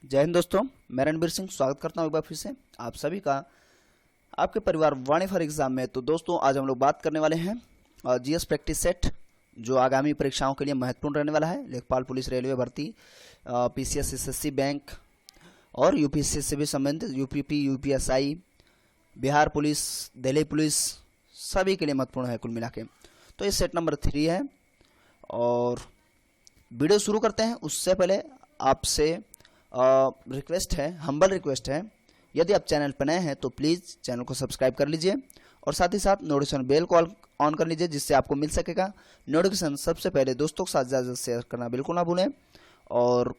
जय हिंद दोस्तों, मैं रणबीर सिंह स्वागत करता हूं एक बार फिर से आप सभी का आपके परिवार वाणी फॉर एग्जाम में। तो दोस्तों आज हम लोग बात करने वाले हैं जीएस प्रैक्टिस सेट जो आगामी परीक्षाओं के लिए महत्वपूर्ण रहने वाला है। लेखपाल, पुलिस, रेलवे भर्ती, पीसीएस, एसएससी, बैंक और यूपीएससी से भी संबंधित UPP, UPSI, Bihar police, Delhi police सभी के लिए महत्वपूर्ण है कुल मिला के। तो ये सेट नंबर 3 है और वीडियो शुरू करते हैं उससे पहले आपसे रिक्वेस्ट है, हम्बल रिक्वेस्ट है, यदि आप चैनल पर नए हैं तो प्लीज़ चैनल को सब्सक्राइब कर लीजिए और साथ ही साथ नोटिफिकेशन बेल को ऑन कर लीजिए जिससे आपको मिल सकेगा नोटिफिकेशन सबसे पहले। दोस्तों के साथ ज़्यादा शेयर करना बिल्कुल ना भूलें और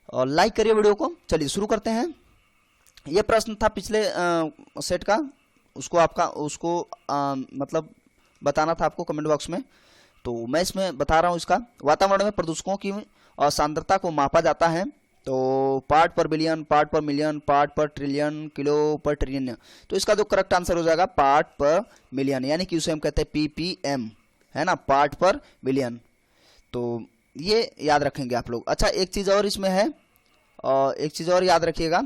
लाइक करिए वीडियो को। चलिए शुरू करते हैं। ये प्रश्न था पिछले सेट का, उसको मतलब बताना था आपको कमेंट बॉक्स में, तो मैं इसमें बता रहा हूँ। इसका वातावरण में प्रदूषकों की सांद्रता को मापा जाता है तो पार्ट पर बिलियन, पार्ट पर मिलियन, पार्ट पर ट्रिलियन, किलो पर ट्रिलियन। तो इसका जो करेक्ट आंसर हो जाएगा पार्ट पर मिलियन, यानी कि उसे हम कहते हैं पीपीएम, है ना, पार्ट पर बिलियन। तो ये याद रखेंगे आप लोग। अच्छा, एक चीज़ और इसमें है, एक चीज़ और याद रखिएगा,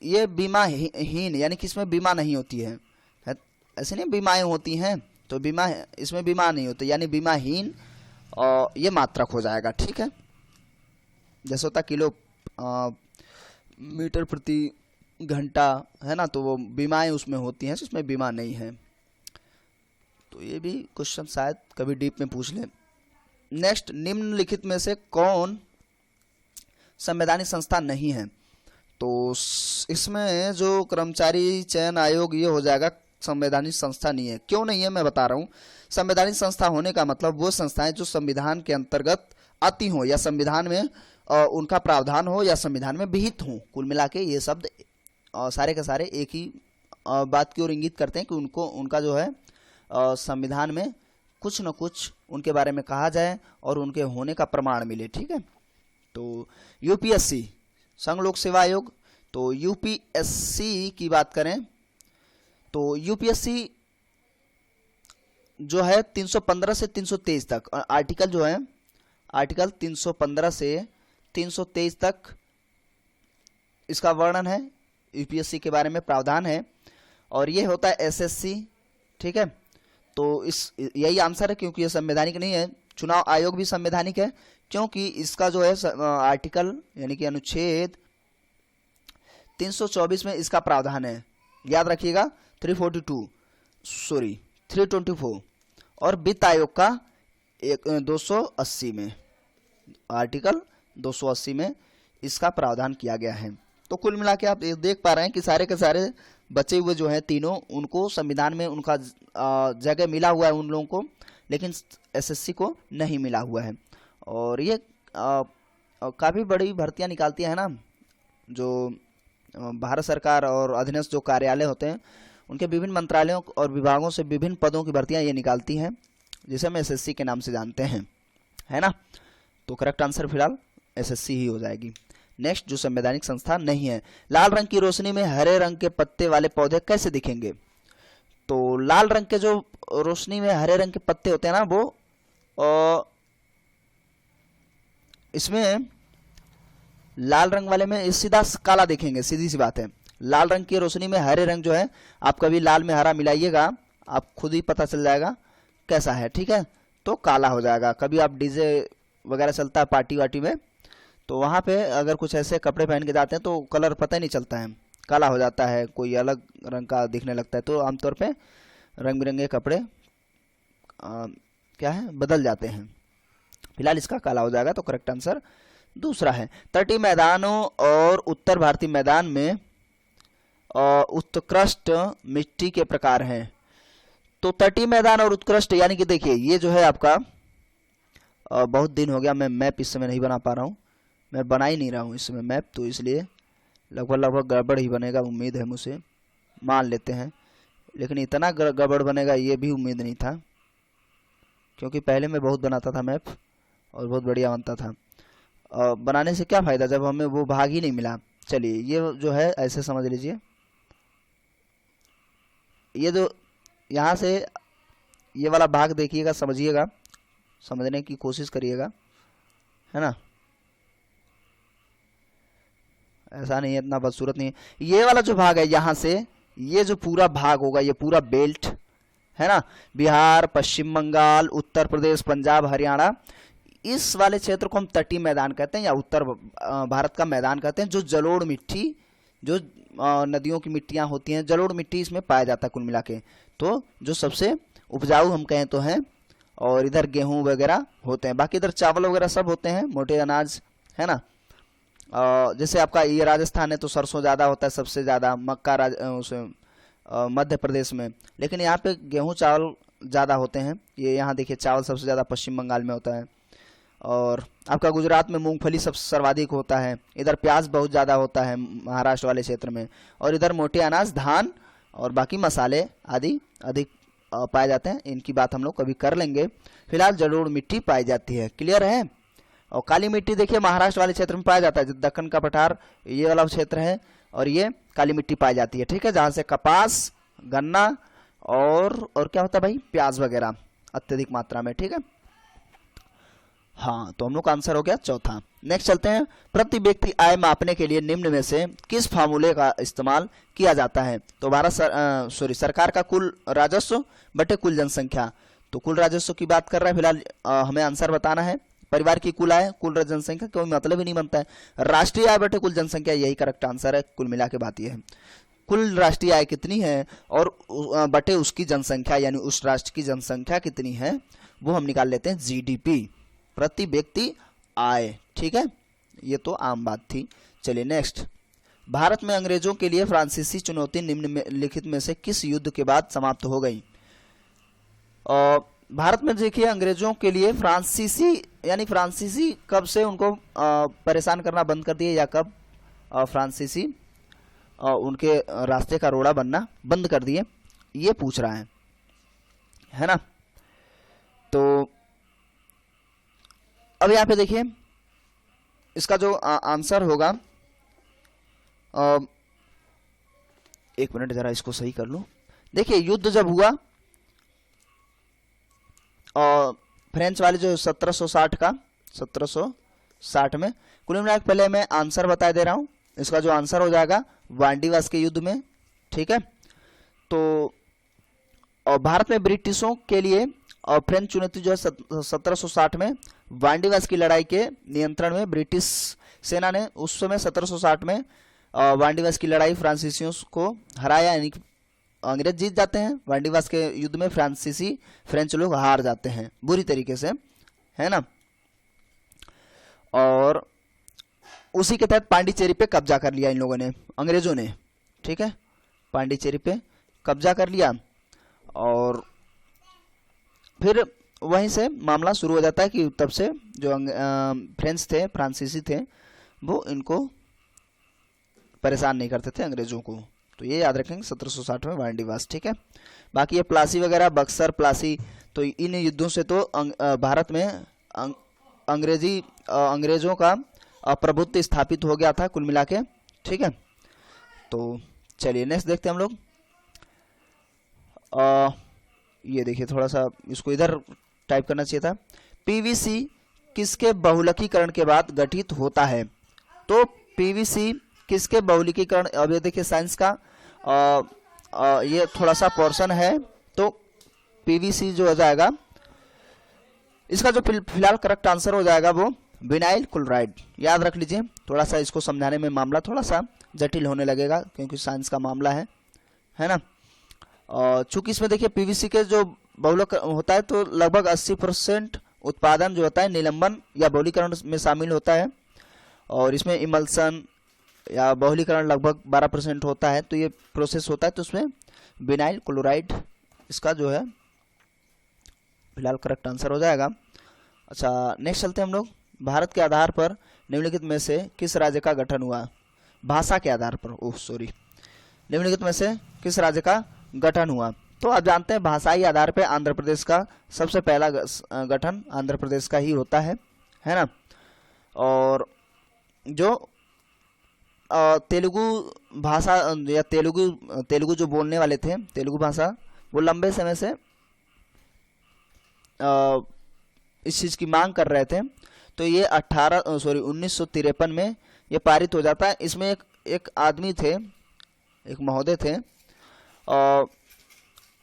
ये बीमा हीन यानी कि इसमें बीमा नहीं होती है, ऐसे नहीं बीमाएँ होती हैं तो बीमा, इसमें बीमा नहीं होती यानी बीमाहीन ये मात्रक हो जाएगा। ठीक है, जैसे होता किलो मीटर प्रति घंटा, है ना, तो वो बीमाएँ उसमें होती हैं, इसमें बीमा नहीं है। तो ये भी क्वेश्चन शायद कभी डीप में पूछ ले। नेक्स्ट, निम्नलिखित में से कौन संवैधानिक संस्था नहीं है? तो इसमें जो कर्मचारी चयन आयोग ये हो जाएगा संवैधानिक संस्था नहीं है। क्यों नहीं है मैं बता रहा हूँ। संवैधानिक संस्था होने का मतलब वो संस्थाएं जो संविधान के अंतर्गत आती हों या संविधान में उनका प्रावधान हो या संविधान में विहित हों। कुल मिला के ये शब्द सारे के सारे एक ही बात की ओर इंगित करते हैं कि उनका जो है संविधान में कुछ न कुछ उनके बारे में कहा जाए और उनके होने का प्रमाण मिले। ठीक है, तो यूपीएससी संघ लोक सेवा आयोग, तो यूपीएससी की बात करें तो यूपीएससी जो है 315 से 323 तक आर्टिकल जो है, आर्टिकल 315 से 323 तक इसका वर्णन है, यूपीएससी के बारे में प्रावधान है और ये होता है एसएससी। ठीक है, तो इस यही आंसर है क्योंकि ये संवैधानिक नहीं है। चुनाव आयोग भी संवैधानिक है क्योंकि इसका जो है आर्टिकल यानी कि अनुच्छेद 324 में इसका प्रावधान है, याद रखिएगा। 324 और वित्त आयोग का 280 में, आर्टिकल 280 में इसका प्रावधान किया गया है। तो कुल मिला के आप देख पा रहे हैं कि सारे के सारे बचे हुए जो हैं तीनों, उनको संविधान में उनका जगह मिला हुआ है उन लोगों को, लेकिन एसएससी को नहीं मिला हुआ है। और ये काफ़ी बड़ी भर्तियां निकालती है ना, जो भारत सरकार और अधीनस्थ जो कार्यालय होते हैं उनके विभिन्न मंत्रालयों और विभागों से विभिन्न पदों की भर्तियां ये निकालती हैं, जिसे हम एसएससी के नाम से जानते हैं, है ना। तो करेक्ट आंसर फिलहाल एसएससी ही हो जाएगी। नेक्स्ट, जो संवैधानिक संस्था नहीं है, लाल रंग की रोशनी में हरे रंग के पत्ते वाले पौधे कैसे दिखेंगे? तो लाल रंग के जो रोशनी में हरे रंग के पत्ते होते हैं ना, वो इसमें लाल रंग वाले में सीधा काला दिखेंगे, सीधी सी बात है। लाल रंग की रोशनी में हरे रंग जो है, आप कभी लाल में हरा मिलाइएगा, आप खुद ही पता चल जाएगा कैसा है। ठीक है, तो काला हो जाएगा। कभी आप डीजे वगैरह चलता है पार्टी वार्टी में, तो वहाँ पे अगर कुछ ऐसे कपड़े पहन के जाते हैं तो कलर पता ही नहीं चलता है, काला हो जाता है, कोई अलग रंग का दिखने लगता है। तो आमतौर पे रंग बिरंगे कपड़े क्या है, बदल जाते हैं। फिलहाल इसका काला हो जाएगा, तो करेक्ट आंसर दूसरा है। तटीय मैदानों और उत्तर भारतीय मैदान में उत्कृष्ट मिट्टी के प्रकार हैं। तो तटीय मैदान और उत्कृष्ट यानी कि देखिए ये जो है आपका बहुत दिन हो गया मैं मैप इस समय नहीं बना पा रहा हूँ, मैं बना ही नहीं रहा हूँ इस समय मैप, तो इसलिए लगभग गड़बड़ ही बनेगा, उम्मीद है मुझे, मान लेते हैं। लेकिन इतना गड़बड़ बनेगा ये भी उम्मीद नहीं था, क्योंकि पहले मैं बहुत बनाता था मैप और बहुत बढ़िया बनता था। बनाने से क्या फ़ायदा जब हमें वो भाग ही नहीं मिला। चलिए ये जो है ऐसे समझ लीजिए, ये जो यहाँ से ये वाला भाग देखिएगा, समझिएगा, समझने की कोशिश करिएगा, है ना। ऐसा नहीं है, इतना बदसूरत नहीं है। ये वाला जो भाग है यहाँ से ये जो पूरा भाग होगा, ये पूरा बेल्ट है ना, बिहार, पश्चिम बंगाल, उत्तर प्रदेश, पंजाब, हरियाणा, इस वाले क्षेत्र को हम तटीय मैदान कहते हैं या उत्तर भारत का मैदान कहते हैं। जो जलोढ़ मिट्टी, जो नदियों की मिट्टियां होती हैं, जलोढ़ मिट्टी इसमें पाया जाता है कुल मिला के। तो जो सबसे उपजाऊ हम कहें तो हैं, और इधर गेहूं वगैरह होते हैं, बाकी इधर चावल वगैरह सब होते हैं, मोटे अनाज है ना। जैसे आपका ये राजस्थान है तो सरसों ज़्यादा होता है, सबसे ज़्यादा मक्का मध्य प्रदेश में, लेकिन यहाँ पे गेहूं चावल ज़्यादा होते हैं। ये यहाँ देखिए चावल सबसे ज़्यादा पश्चिम बंगाल में होता है, और आपका गुजरात में मूंगफली सब सर्वाधिक होता है, इधर प्याज बहुत ज़्यादा होता है महाराष्ट्र वाले क्षेत्र में, और इधर मोटे अनाज, धान और बाकी मसाले आदि अधिक पाए जाते हैं। इनकी बात हम लोग कभी कर लेंगे। फिलहाल जलोढ़ मिट्टी पाई जाती है, क्लियर है। और काली मिट्टी देखिए महाराष्ट्र वाले क्षेत्र में पाया जाता है, जो दक्कन का पठार ये वाला क्षेत्र है, और ये काली मिट्टी पाई जाती है, ठीक है, जहाँ से कपास, गन्ना और क्या होता है भाई, प्याज वगैरह अत्यधिक मात्रा में, ठीक है। हाँ, तो हम लोग का आंसर हो गया चौथा। नेक्स्ट चलते हैं, प्रति व्यक्ति आय मापने के लिए निम्न में से किस फार्मूले का इस्तेमाल किया जाता है। तो सरकार का कुल राजस्व बटे कुल जनसंख्या। तो कुल राजस्व की बात कर रहा है फिलहाल, हमें आंसर बताना है। परिवार की कुल आय, कुल जनसंख्या, कोई मतलब ही नहीं बनता है। राष्ट्रीय आय बटे कुल जनसंख्या, यही करेक्ट आंसर है। कुल मिला के बात यह है, कुल राष्ट्रीय आय कितनी है और बटे उसकी जनसंख्या, यानी उस राष्ट्र की जनसंख्या कितनी है, वो हम निकाल लेते हैं जीडीपी, प्रति व्यक्ति आय, ठीक है। ये तो आम बात थी। चलिए नेक्स्ट, भारत में अंग्रेजों के लिए फ्रांसीसी चुनौती निम्नलिखित में से किस युद्ध के बाद समाप्त हो गई। भारत में देखिए अंग्रेजों के लिए फ्रांसीसी कब से उनको परेशान करना बंद कर दिए, या कब फ्रांसीसी उनके रास्ते का रोड़ा बनना बंद कर दिए, ये पूछ रहा है ना। तो अब यहाँ पे देखिए इसका जो आंसर होगा, एक मिनट जरा इसको सही कर लूं। देखिए युद्ध जब हुआ फ्रेंच वाले जो 1760 में, कुल मिलाकर पहले मैं आंसर बता दे रहा हूं। इसका जो आंसर हो जाएगा वांडीवास के युद्ध में, ठीक है। तो भारत में ब्रिटिशों के लिए और फ्रेंच चुनौती जो है 1760 में वांडीवास की लड़ाई के नियंत्रण में ब्रिटिश सेना ने उस समय 1760 में वांडीवास की लड़ाई फ्रांसीसियों को हराया, यानी अंग्रेज जीत जाते हैं। वांडीवास के युद्ध में फ्रेंच लोग हार जाते हैं बुरी तरीके से, है ना। और उसी के तहत पांडिचेरी पे कब्जा कर लिया इन लोगों ने, अंग्रेजों ने, ठीक है। पांडिचेरी पे कब्जा कर लिया और फिर वहीं से मामला शुरू हो जाता है कि तब से जो फ्रांसीसी थे वो इनको परेशान नहीं करते थे अंग्रेजों को। तो ये याद रखेंगे 1760 में वांडीवास, ठीक है। बाकी ये प्लासी वगैरह, बक्सर, प्लासी, तो इन युद्धों से तो भारत में अंग्रेजों का प्रभुत्व स्थापित हो गया था कुल मिला के, ठीक है। तो चलिए नेक्स्ट देखते हैं हम लोग। ये देखिए थोड़ा सा इसको इधर टाइप करना चाहिए था। पीवीसी किसके बहुलकीकरण के बाद गठित होता है। तो पीवीसी किसके बहुलकीकरण, अब ये देखिए साइंस का ये थोड़ा सा पोर्शन है, तो पीवीसी जो हो जाएगा, इसका जो फिलहाल करेक्ट आंसर हो जाएगा वो विनाइल क्लोराइड। याद रख लीजिए, थोड़ा सा इसको समझाने में मामला थोड़ा सा जटिल होने लगेगा क्योंकि साइंस का मामला है ना। चूंकि इसमें देखिए पीवीसी के जो बहुलक होता है तो लगभग 80% उत्पादन जो होता है निलंबन या बहुलीकरण में शामिल होता है, और इसमें इमल्सन या बहुलीकरण लगभग 12% होता है। तो ये प्रोसेस होता है, तो उसमें विनाइल क्लोराइड इसका जो है फिलहाल करेक्ट आंसर हो जाएगा। अच्छा नेक्स्ट चलते हैं हम लोग। भारत के आधार पर निम्नलिखित में से किस राज्य का गठन हुआ। भाषा के आधार पर, निम्नलिखित में से किस राज्य का गठन हुआ। तो आप जानते हैं भाषाई आधार पर आंध्र प्रदेश का सबसे पहला गठन आंध्र प्रदेश का ही होता है ना। और जो तेलुगु भाषा या तेलुगु जो बोलने वाले थे, तेलुगु भाषा, वो लंबे समय से इस चीज़ की मांग कर रहे थे। तो ये 1953 में ये पारित हो जाता है। इसमें एक आदमी थे, एक महोदय थे,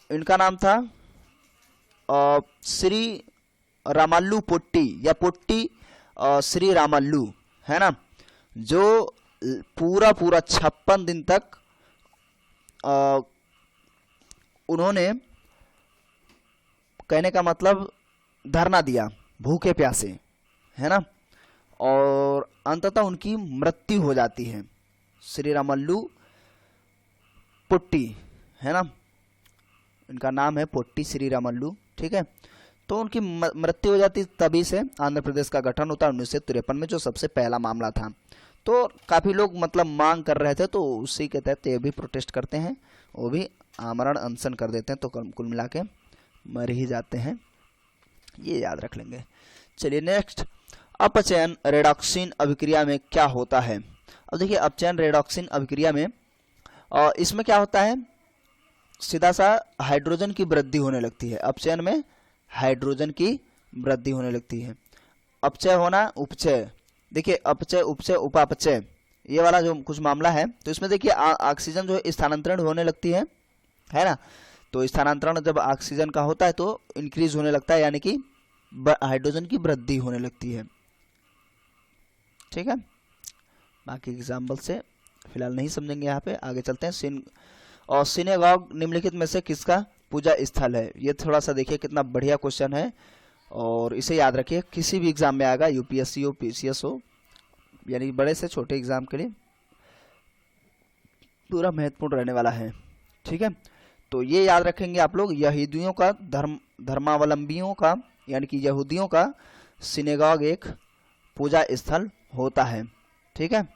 इनका नाम था श्री रामल्लू पोट्टी या पोट्टी श्री रामल्लू, है ना, जो पूरा 56 दिन तक उन्होंने, कहने का मतलब, धरना दिया भूखे प्यासे, है ना, और अंततः उनकी मृत्यु हो जाती है। श्री रामल्लू पोट्टी, है ना, इनका नाम है पोट्टी श्री रामल्लू, ठीक है। तो उनकी मृत्यु हो जाती, तभी से आंध्र प्रदेश का गठन होता है 1953 में, जो सबसे पहला मामला था। तो काफ़ी लोग मतलब मांग कर रहे थे, तो उसी के तहत ये भी प्रोटेस्ट करते हैं, वो भी आमरण अनशन कर देते हैं, तो कुल मिला के मर ही जाते हैं, ये याद रख लेंगे। चलिए नेक्स्ट, अपचयन रेडॉक्सिन अभिक्रिया में क्या होता है। अब देखिए अपचयन रेडॉक्सिन अभिक्रिया में इसमें क्या होता है, सीधा सा हाइड्रोजन की वृद्धि होने लगती है। अपचयन में हाइड्रोजन की वृद्धि होने लगती है। अपचय होना, उपचय, देखिए अपचय, उपचय, उपापचय, ये वाला जो कुछ मामला है, तो इसमें देखिए ऑक्सीजन जो है स्थानांतरण होने लगती है ना। तो स्थानांतरण जब ऑक्सीजन का होता है तो इंक्रीज होने लगता है, यानी कि हाइड्रोजन की वृद्धि होने लगती है, ठीक है। बाकी एग्जाम्पल से फिलहाल नहीं समझेंगे, यहाँ पे आगे चलते हैं। और सिनेगॉग निम्नलिखित में से किसका पूजा स्थल है। ये थोड़ा सा देखिए कितना बढ़िया क्वेश्चन है, और इसे याद रखिए, किसी भी एग्जाम में आएगा, यूपीएससी हो, पीसीएस हो, यानी बड़े से छोटे एग्जाम के लिए पूरा महत्वपूर्ण रहने वाला है, ठीक है। तो ये याद रखेंगे आप लोग, यहूदियों का धर्मावलंबियों का, यानी कि यहूदियों का सिनेगॉग एक पूजा स्थल होता है, ठीक है।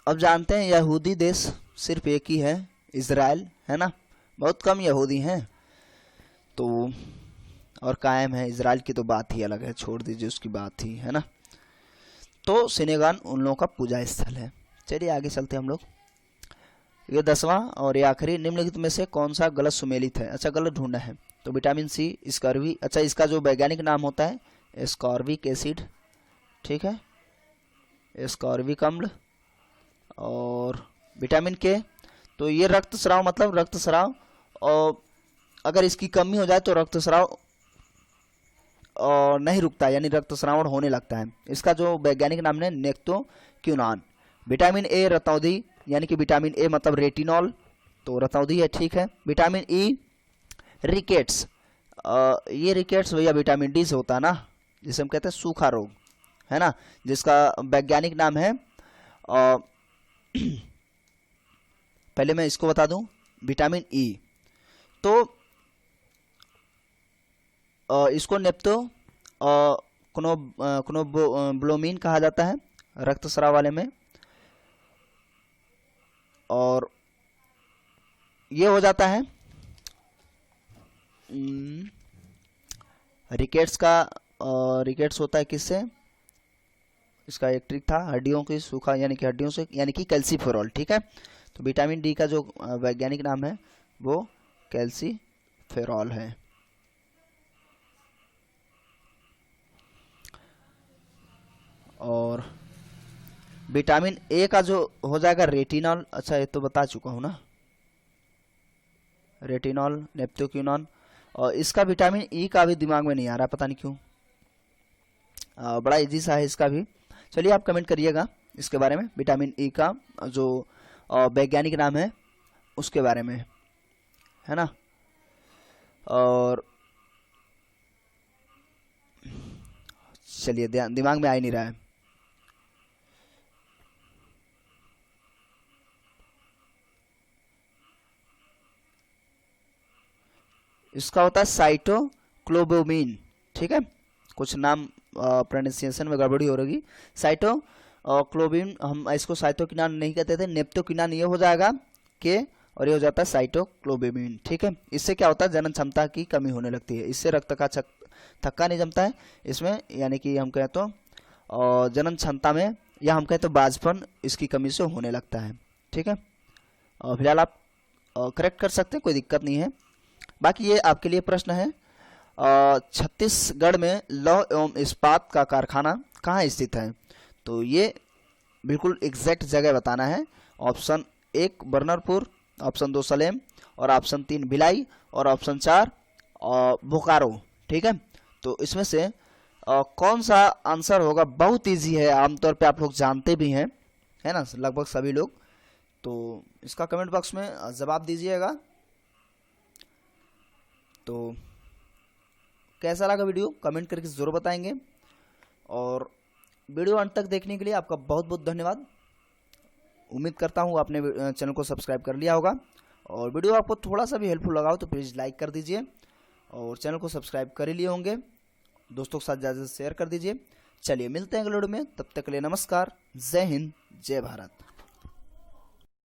अब जानते हैं यहूदी देश सिर्फ एक ही है, इज़राइल, है ना, बहुत कम यहूदी हैं तो, और कायम है। इज़राइल की तो बात ही अलग है, छोड़ दीजिए उसकी बात ही, है ना। तो सिनेगॉग उन लोगों का पूजा स्थल है। चलिए आगे चलते हैं हम लोग। ये 10वां और ये आखिरी, निम्नलिखित में से कौन सा गलत सुमेलित है। अच्छा, गलत ढूंढना है, तो विटामिन सी, स्कॉर्वी, अच्छा इसका जो वैज्ञानिक नाम होता है एस्कॉर्बिक एसिड, ठीक है, एस्कॉर्बिक अम्ल। और विटामिन के, तो ये रक्तस्राव, मतलब रक्तस्राव, और अगर इसकी कमी हो जाए तो रक्तस्राव नहीं रुकता, यानी रक्तस्रावण होने लगता है। इसका जो वैज्ञानिक नाम है नेक्टोक्यूनान। विटामिन ए रतौंधी, यानी कि विटामिन ए मतलब रेटिनॉल, तो रतौंधी है, ठीक है। विटामिन ई रिकेट्स, ये रिकेट्स भैया विटामिन डी से होता है ना, जिसे हम कहते हैं सूखा रोग, है ना, जिसका वैज्ञानिक नाम है पहले मैं इसको बता दूं, विटामिन ई। तो इसको क्नोब्लोमीन कहा जाता है रक्तस्राव वाले में, और ये हो जाता है रिकेट्स का, रिकेट्स होता है किससे, इसका एक ट्रिक था हड्डियों की सूखा, यानी कि हड्डियों से, यानी कि कैल्सीफेरॉल, ठीक है। तो विटामिन डी का जो वैज्ञानिक नाम है वो कैल्सीफेरॉल है। और विटामिन ए का जो हो जाएगा रेटिनॉल, अच्छा ये तो बता चुका हूँ ना, रेटिनॉल, नेप्टोक्यूनॉन। और इसका विटामिन ई का भी दिमाग में नहीं आ रहा, पता नहीं क्यों, बड़ा इजी सा है इसका भी। चलिए आप कमेंट करिएगा इसके बारे में, विटामिन ई का जो वैज्ञानिक नाम है उसके बारे में, है ना। और चलिए दिमाग में आ ही नहीं रहा है। इसका होता है साइटोक्लोबोमीन, ठीक है, कुछ नाम प्रोनाउंसिएशन में गड़बड़ी हो रही। साइटोक्लोबिन, हम इसको साइटोकिनान नहीं कहते थे, नेप्टोकिनान ये हो जाएगा के, और ये हो जाता है साइटोक्लोबिन, ठीक है। इससे क्या होता है, जनन क्षमता की कमी होने लगती है, इससे रक्त का थक्का नहीं जमता है इसमें, यानी कि हम कहें तो जनन क्षमता में, या हम कहें तो बाजपन इसकी कमी से होने लगता है, ठीक है। और फिलहाल आप करेक्ट कर सकते हैं, कोई दिक्कत नहीं है। बाकी ये आपके लिए प्रश्न है, छत्तीसगढ़ में लौह एवं इस्पात का कारखाना कहाँ स्थित है? तो ये बिल्कुल एग्जैक्ट जगह बताना है। ऑप्शन 1 बर्नरपुर, ऑप्शन 2 सलेम, और ऑप्शन 3 भिलाई, और ऑप्शन 4 बोकारो। ठीक है, तो इसमें से कौन सा आंसर होगा? बहुत इजी है, आमतौर पे आप लोग जानते भी हैं, है ना, लगभग सभी लोग। तो इसका कमेंट बॉक्स में जवाब दीजिएगा। तो कैसा लगा वीडियो कमेंट करके ज़रूर बताएंगे, और वीडियो अंत तक देखने के लिए आपका बहुत बहुत धन्यवाद। उम्मीद करता हूँ आपने चैनल को सब्सक्राइब कर लिया होगा, और वीडियो आपको थोड़ा सा भी हेल्पफुल लगा हो तो प्लीज़ लाइक कर दीजिए, और चैनल को सब्सक्राइब कर ही लिए होंगे, दोस्तों के साथ ज़्यादा से शेयर कर दीजिए। चलिए मिलते हैं अगले वीडियो में, तब तक के लिए नमस्कार, जय हिंद, जय भारत।